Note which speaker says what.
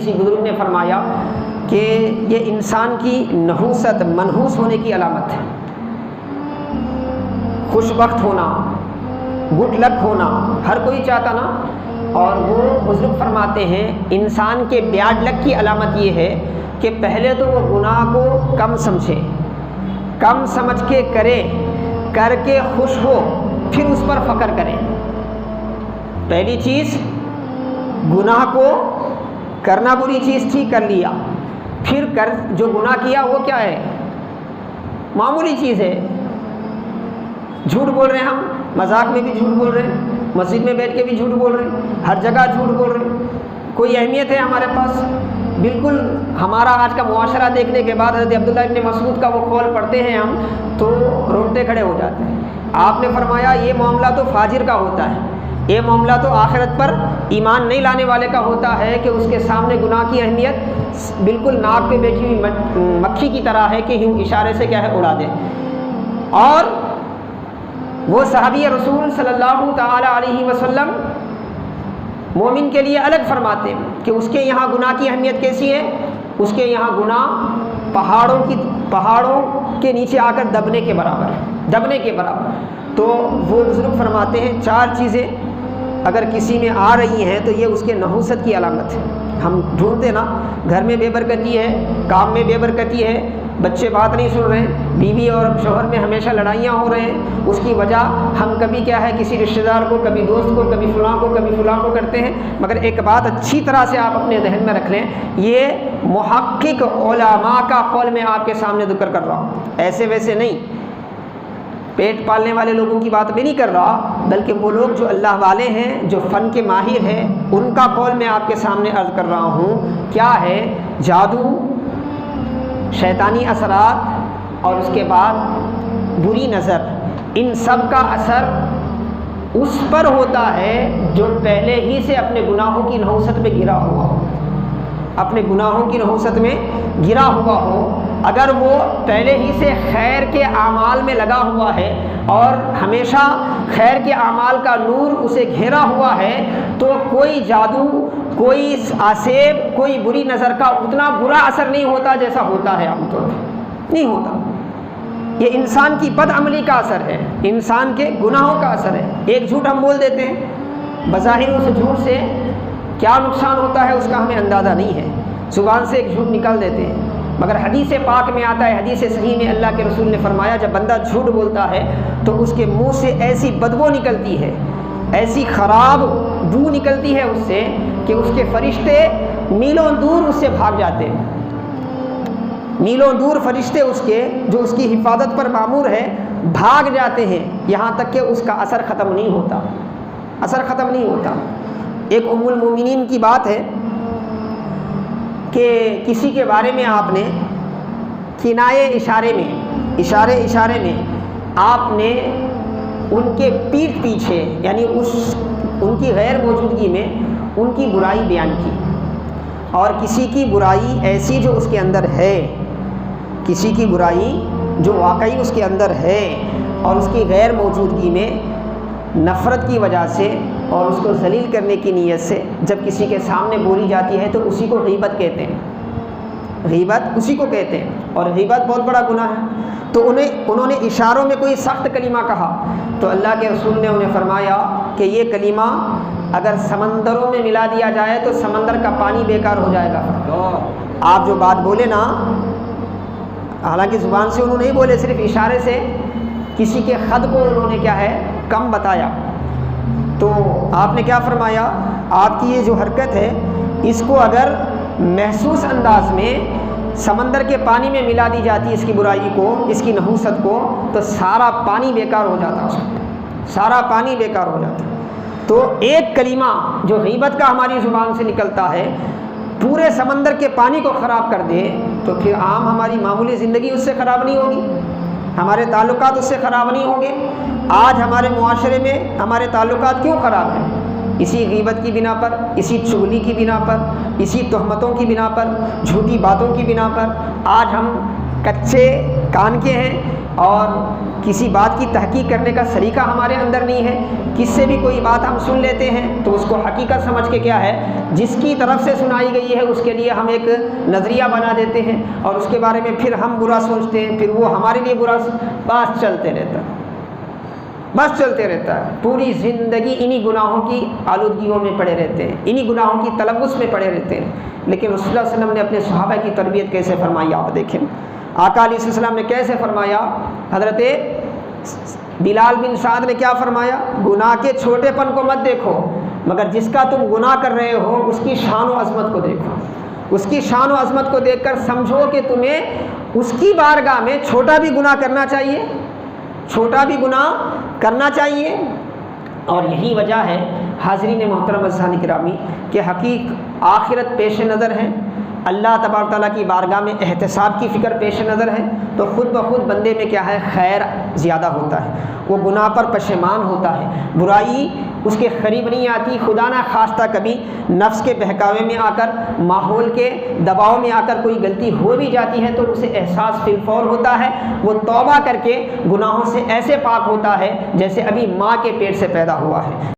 Speaker 1: کسی بزرگ نے فرمایا کہ یہ انسان کی نحوست، منحوس ہونے کی علامت ہے۔ خوش بخت ہونا، گڈ لک ہونا ہر کوئی چاہتا نا، اور وہ بزرگ فرماتے ہیں انسان کے بیڈ لک کی علامت یہ ہے کہ پہلے تو وہ گناہ کو کم سمجھے، کم سمجھ کے کرے، کر کے خوش ہو، پھر اس پر فخر کرے۔ پہلی چیز گناہ کو کرنا بری چیز تھی، کر لیا، پھر جو گناہ کیا وہ کیا ہے؟ معمولی چیز ہے۔ جھوٹ بول رہے ہیں ہم، مذاق میں بھی جھوٹ بول رہے ہیں، مسجد میں بیٹھ کے بھی جھوٹ بول رہے ہیں، ہر جگہ جھوٹ بول رہے ہیں، کوئی اہمیت ہے ہمارے پاس؟ بالکل ہمارا آج کا معاشرہ دیکھنے کے بعد حضرت عبداللہ ابن مسعود کا وہ قول پڑھتے ہیں ہم تو روتے کھڑے ہو جاتے ہیں۔ آپ نے فرمایا یہ معاملہ تو فاجر کا ہوتا ہے، یہ معاملہ تو آخرت پر ایمان نہیں لانے والے کا ہوتا ہے کہ اس کے سامنے گناہ کی اہمیت بالکل ناک پہ بیٹھی ہوئی مکھی کی طرح ہے کہ یوں اشارے سے کیا ہے اڑا دے۔ اور وہ صحابی رسول صلی اللہ تعالی علیہ وسلم مومن کے لیے الگ فرماتے ہیں کہ اس کے یہاں گناہ کی اہمیت کیسی ہے؟ اس کے یہاں گناہ پہاڑوں کے نیچے آ کر دبنے کے برابر ہے، دبنے کے برابر۔ تو وہ بزرگ فرماتے ہیں 4 چیزیں اگر کسی میں آ رہی ہیں تو یہ اس کے نحوست کی علامت ہے۔ ہم ڈھونڈتے نا، گھر میں بے برکتی ہے، کام میں بے برکتی ہے، بچے بات نہیں سن رہے ہیں، بیوی اور شوہر میں ہمیشہ لڑائیاں ہو رہے ہیں، اس کی وجہ ہم کبھی کیا ہے کسی رشتہ دار کو، کبھی دوست کو، کبھی فلاں کو، کبھی فلاں کو کرتے ہیں۔ مگر ایک بات اچھی طرح سے آپ اپنے ذہن میں رکھ لیں، یہ محقق علماء کا قول میں آپ کے سامنے ذکر کر رہا ہوں، ایسے ویسے نہیں، پیٹ پالنے والے لوگوں کی بات بھی نہیں کر رہا، بلکہ وہ لوگ جو اللہ والے ہیں، جو فن کے ماہر ہیں، ان کا قول میں آپ کے سامنے عرض کر رہا ہوں۔ کیا ہے؟ جادو، شیطانی اثرات، اور اس کے بعد بری نظر، ان سب کا اثر اس پر ہوتا ہے جو پہلے ہی سے اپنے گناہوں کی نحوست میں گرا ہوا ہو، اپنے گناہوں کی نحوست میں گرا ہوا ہو۔ اگر وہ پہلے ہی سے خیر کے اعمال میں لگا ہوا ہے اور ہمیشہ خیر کے اعمال کا نور اسے گھیرا ہوا ہے تو کوئی جادو، کوئی آسیب، کوئی بری نظر کا اتنا برا اثر نہیں ہوتا جیسا ہوتا ہے عام طور پر، نہیں ہوتا۔ یہ انسان کی بد عملی کا اثر ہے، انسان کے گناہوں کا اثر ہے۔ ایک جھوٹ ہم بول دیتے ہیں، بظاہر اس جھوٹ سے کیا نقصان ہوتا ہے اس کا ہمیں اندازہ نہیں ہے، زبان سے ایک جھوٹ نکال دیتے ہیں، مگر حدیث پاک میں آتا ہے، حدیث صحیح میں اللہ کے رسول نے فرمایا جب بندہ جھوٹ بولتا ہے تو اس کے منہ سے ایسی بدبو نکلتی ہے، ایسی خراب بو نکلتی ہے اس سے کہ اس کے فرشتے میلوں دور اس سے بھاگ جاتے ہیں، میلوں دور فرشتے اس کے جو اس کی حفاظت پر مامور ہے بھاگ جاتے ہیں، یہاں تک کہ اس کا اثر ختم نہیں ہوتا، اثر ختم نہیں ہوتا۔ ایک ام المومنین کی بات ہے کہ کسی کے بارے میں آپ نے کنائے اشارے میں آپ نے ان کے پیٹھ پیچھے یعنی ان کی غیر موجودگی میں ان کی برائی بیان کی، اور کسی کی برائی ایسی جو اس کے اندر ہے، کسی کی برائی جو واقعی اس کے اندر ہے اور اس کی غیر موجودگی میں نفرت کی وجہ سے اور اس کو ذلیل کرنے کی نیت سے جب کسی کے سامنے بولی جاتی ہے تو اسی کو غیبت کہتے ہیں، غیبت اسی کو کہتے ہیں، اور غیبت بہت بڑا گناہ ہے۔ تو انہوں نے اشاروں میں کوئی سخت کلمہ کہا تو اللہ کے رسول نے انہیں فرمایا کہ یہ کلمہ اگر سمندروں میں ملا دیا جائے تو سمندر کا پانی بیکار ہو جائے گا۔ آپ جو بات بولے نا، حالانکہ زبان سے انہوں نے نہیں بولے، صرف اشارے سے کسی کے خط کو انہوں نے کیا ہے کم بتایا، تو آپ نے کیا فرمایا، آپ کی یہ جو حرکت ہے اس کو اگر محسوس انداز میں سمندر کے پانی میں ملا دی جاتی اس کی برائی کو، اس کی نحوست کو، تو سارا پانی بیکار ہو جاتا، سارا پانی بیکار ہو جاتا۔ تو ایک کلمہ جو غیبت کا ہماری زبان سے نکلتا ہے پورے سمندر کے پانی کو خراب کر دے تو پھر عام ہماری معمولی زندگی اس سے خراب نہیں ہوگی، ہمارے تعلقات اس سے خراب نہیں ہوں گے۔ آج ہمارے معاشرے میں ہمارے تعلقات کیوں خراب ہیں؟ اسی غیبت کی بنا پر، اسی چغلی کی بنا پر، اسی تہمتوں کی بنا پر، جھوٹی باتوں کی بنا پر۔ آج ہم کچے کان کے ہیں اور کسی بات کی تحقیق کرنے کا سلیقہ ہمارے اندر نہیں ہے، کس سے بھی کوئی بات ہم سن لیتے ہیں تو اس کو حقیقت سمجھ کے کیا ہے، جس کی طرف سے سنائی گئی ہے اس کے لیے ہم ایک نظریہ بنا دیتے ہیں اور اس کے بارے میں پھر ہم برا سوچتے ہیں، پھر وہ ہمارے لیے برا، بس چلتے رہتا ہے، بس چلتے رہتا ہے، پوری زندگی انہی گناہوں کی آلودگیوں میں پڑے رہتے ہیں، انہی گناہوں کی تلوث میں پڑے رہتے ہیں۔ لیکن رسول اللہ صلی اللہ علیہ وسلم نے اپنے صحابہ کی تربیت کیسے فرمائی آپ دیکھیں، آقا علیہ السلام نے کیسے فرمایا، حضرت بلال بن سعد نے کیا فرمایا، گناہ کے چھوٹے پن کو مت دیکھو مگر جس کا تم گناہ کر رہے ہو اس کی شان و عظمت کو دیکھو، اس کی شان و عظمت کو دیکھ کر سمجھو کہ تمہیں اس کی بارگاہ میں چھوٹا بھی گناہ کرنا چاہیے، چھوٹا بھی گناہ کرنا چاہیے۔ اور یہی وجہ ہے حاضرین محترم عزیزان گرامی کہ حقیق آخرت پیش نظر ہے، اللہ تبارک تعالیٰ کی بارگاہ میں احتساب کی فکر پیش نظر ہے، تو خود بخود بندے میں کیا ہے، خیر زیادہ ہوتا ہے، وہ گناہ پر پشیمان ہوتا ہے، برائی اس کے قریب نہیں آتی، خدا نہ خواستہ کبھی نفس کے بہکاوے میں آ کر، ماحول کے دباؤ میں آ کر کوئی غلطی ہو بھی جاتی ہے تو اسے احساس فی الفور ہوتا ہے، وہ توبہ کر کے گناہوں سے ایسے پاک ہوتا ہے جیسے ابھی ماں کے پیٹ سے پیدا ہوا ہے۔